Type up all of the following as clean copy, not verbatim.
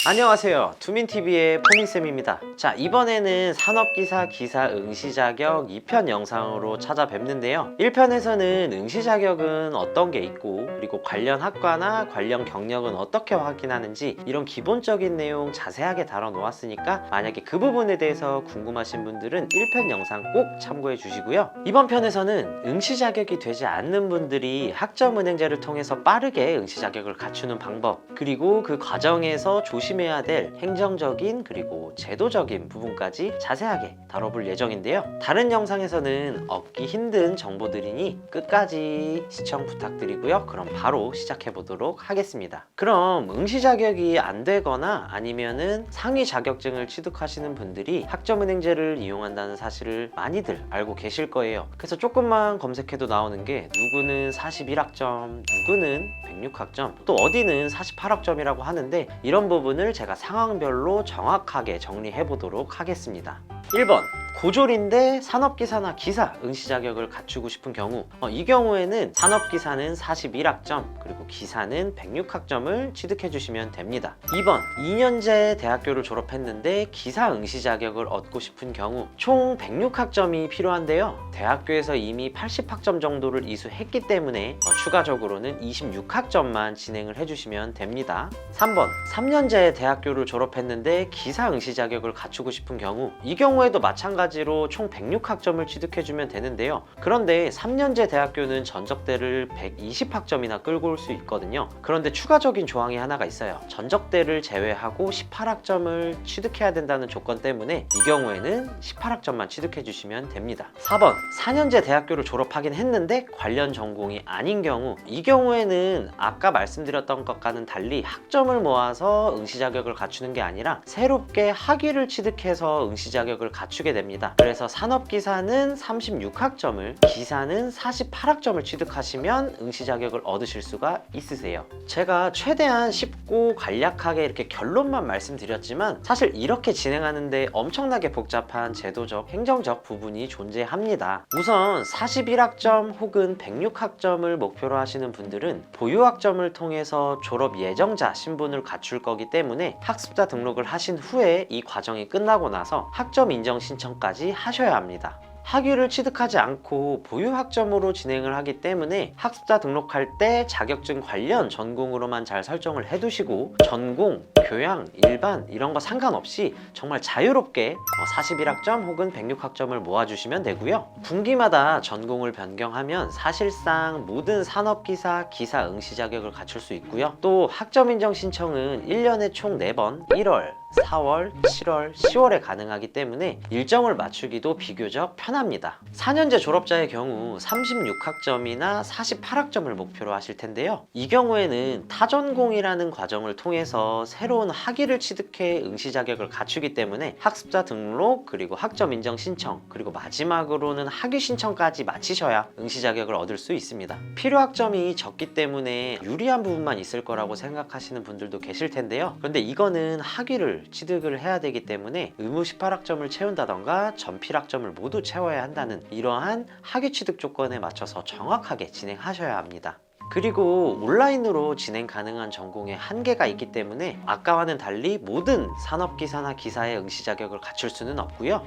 안녕하세요, 투민TV의 포민쌤입니다. 자, 이번에는 산업기사 기사 응시자격 2편 영상으로 찾아뵙는데요. 1편에서는 응시자격은 어떤 게 있고, 그리고 관련 학과나 관련 경력은 어떻게 확인하는지 이런 기본적인 내용 자세하게 다뤄놓았으니까 만약에 그 부분에 대해서 궁금하신 분들은 1편 영상 꼭 참고해 주시고요. 이번 편에서는 응시자격이 되지 않는 분들이 학점은행제를 통해서 빠르게 응시자격을 갖추는 방법, 그리고 그 과정에서 조심해야 될 행정적인 그리고 제도적인 부분까지 자세하게 다뤄볼 예정인데요. 다른 영상에서는 얻기 힘든 정보들이니 끝까지 시청 부탁드리고요. 그럼 바로 시작해 보도록 하겠습니다. 그럼 응시 자격이 안 되거나 아니면은 상위 자격증을 취득하시는 분들이 학점은행제를 이용한다는 사실을 많이들 알고 계실 거예요. 그래서 조금만 검색해도 나오는 게 누구는 41학점, 누구는 106학점, 또 어디는 48학점이라고 하는데 이런 부분을 제가 상황별로 정확하게 정리해 보도록 하겠습니다. 1번, 고졸인데 산업기사나 기사 응시 자격을 갖추고 싶은 경우, 이 경우에는 산업기사는 41학점 그리고 기사는 106학점을 취득해 주시면 됩니다. 2번, 2년제 대학교를 졸업했는데 기사 응시 자격을 얻고 싶은 경우 총 106학점이 필요한데요. 대학교에서 이미 80학점 정도를 이수했기 때문에 추가적으로는 26학점만 진행을 해주시면 됩니다. 3번, 3년제 대학교를 졸업했는데 기사 응시 자격을 갖추고 싶은 경우, 이 경우에도 마찬가지로 총 106학점을 취득해주면 되는데요. 그런데 3년제 대학교는 전적대를 120학점이나 끌고 올 수 있거든요. 그런데 추가적인 조항이 하나가 있어요. 전적대를 제외하고 18학점을 취득해야 된다는 조건 때문에 이 경우에는 18학점만 취득해주시면 됩니다. 4번, 4년제 대학교를 졸업하긴 했는데 관련 전공이 아닌 경우, 이 경우에는 아까 말씀드렸던 것과는 달리 학점을 모아서 응시 자격을 갖추는 게 아니라 새롭게 학위를 취득해서 응시 자격을 갖추게 됩니다. 그래서 산업기사는 36학점을, 기사는 48학점을 취득하시면 응시 자격을 얻으실 수가 있으세요. 제가 최대한 쉽고 간략하게 이렇게 결론만 말씀드렸지만 사실 이렇게 진행하는데 엄청나게 복잡한 제도적, 행정적 부분이 존재합니다. 우선 41학점 혹은 106학점을 목표로 하시는 분들은 보유학점을 통해서 졸업 예정자 신분을 갖출 거기 때문에 학습자 등록을 하신 후에 이 과정이 끝나고 나서 학점 인정 신청까지 하셔야 합니다. 학위를 취득하지 않고 보유학점으로 진행을 하기 때문에 학습자 등록할 때 자격증 관련 전공으로만 잘 설정을 해두시고 전공, 교양, 일반 이런 거 상관없이 정말 자유롭게 41학점 혹은 106학점을 모아주시면 되고요. 분기마다 전공을 변경하면 사실상 모든 산업기사, 기사 응시 자격을 갖출 수 있고요. 또 학점 인정 신청은 1년에 총 4번, 1월, 4월, 7월, 10월에 가능하기 때문에 일정을 맞추기도 비교적 편합니다. 4년제 졸업자의 경우 36학점이나 48학점을 목표로 하실 텐데요. 이 경우에는 타전공이라는 과정을 통해서 새로운 학위를 취득해 응시 자격을 갖추기 때문에 학습자 등록, 그리고 학점 인정 신청, 그리고 마지막으로는 학위 신청까지 마치셔야 응시 자격을 얻을 수 있습니다. 필요 학점이 적기 때문에 유리한 부분만 있을 거라고 생각하시는 분들도 계실 텐데요. 그런데 이거는 학위를 취득을 해야 되기 때문에 의무 18학점을 채운다던가 전필학점을 모두 채워야 한다는 이러한 학위 취득 조건에 맞춰서 정확하게 진행하셔야 합니다. 그리고 온라인으로 진행 가능한 전공에 한계가 있기 때문에 아까와는 달리 모든 산업기사나 기사의 응시 자격을 갖출 수는 없고요.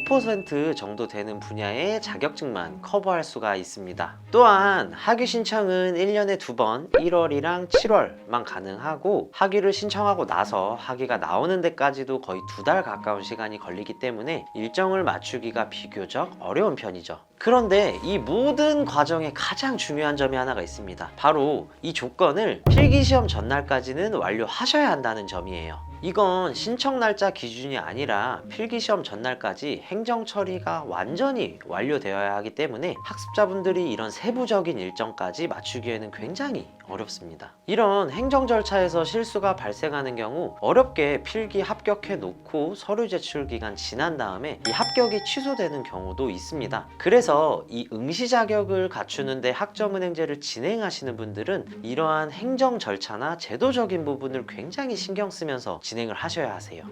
95% 정도 되는 분야의 자격증만 커버할 수가 있습니다. 또한 학위 신청은 1년에 2번, 1월이랑 7월만 가능하고 학위를 신청하고 나서 학위가 나오는 데까지도 거의 2달 가까운 시간이 걸리기 때문에 일정을 맞추기가 비교적 어려운 편이죠. 그런데 이 모든 과정에 가장 중요한 점이 하나가 있습니다. 바로 이 조건을 필기시험 전날까지는 완료하셔야 한다는 점이에요. 이건 신청 날짜 기준이 아니라 필기시험 전날까지 행정 처리가 완전히 완료되어야 하기 때문에 학습자분들이 이런 세부적인 일정까지 맞추기에는 굉장히 어렵습니다. 이런 행정 절차에서 실수가 발생하는 경우 어렵게 필기 합격해 놓고 서류 제출 기간 지난 다음에 이 합격이 취소되는 경우도 있습니다. 그래서 이 응시 자격을 갖추는데 학점은행제를 진행하시는 분들은 이러한 행정 절차나 제도적인 부분을 굉장히 신경 쓰면서 진행을 하셔야 하세요.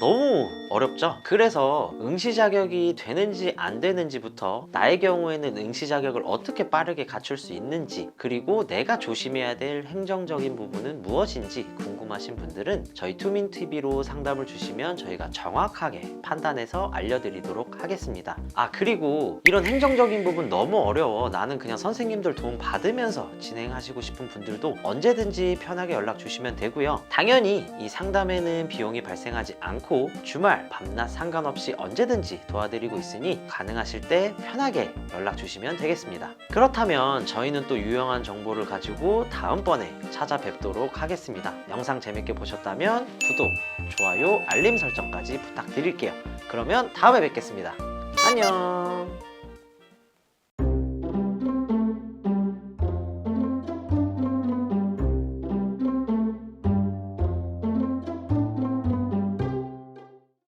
너무 어렵죠? 그래서 응시 자격이 되는지 안 되는지부터 나의 경우에는 응시 자격을 어떻게 빠르게 갖출 수 있는지, 그리고 내가 조심해야 될 행정적인 부분은 무엇인지 궁금하신 분들은 저희 투민TV로 상담을 주시면 저희가 정확하게 판단해서 알려드리도록 하겠습니다. 그리고 이런 행정적인 부분 너무 어려워, 나는 그냥 선생님들 도움 받으면서 진행하시고 싶은 분들도 언제든지 편하게 연락 주시면 되고요. 당연히 이 상담에는 비용이 발생하지 않고 주말, 밤낮 상관없이 언제든지 도와드리고 있으니 가능하실 때 편하게 연락 주시면 되겠습니다. 그렇다면 저희는 또 유용한 정보를 가지고 다음번에 찾아뵙도록 하겠습니다. 영상 재밌게 보셨다면 구독, 좋아요, 알림 설정까지 부탁드릴게요. 그러면 다음에 뵙겠습니다. 안녕.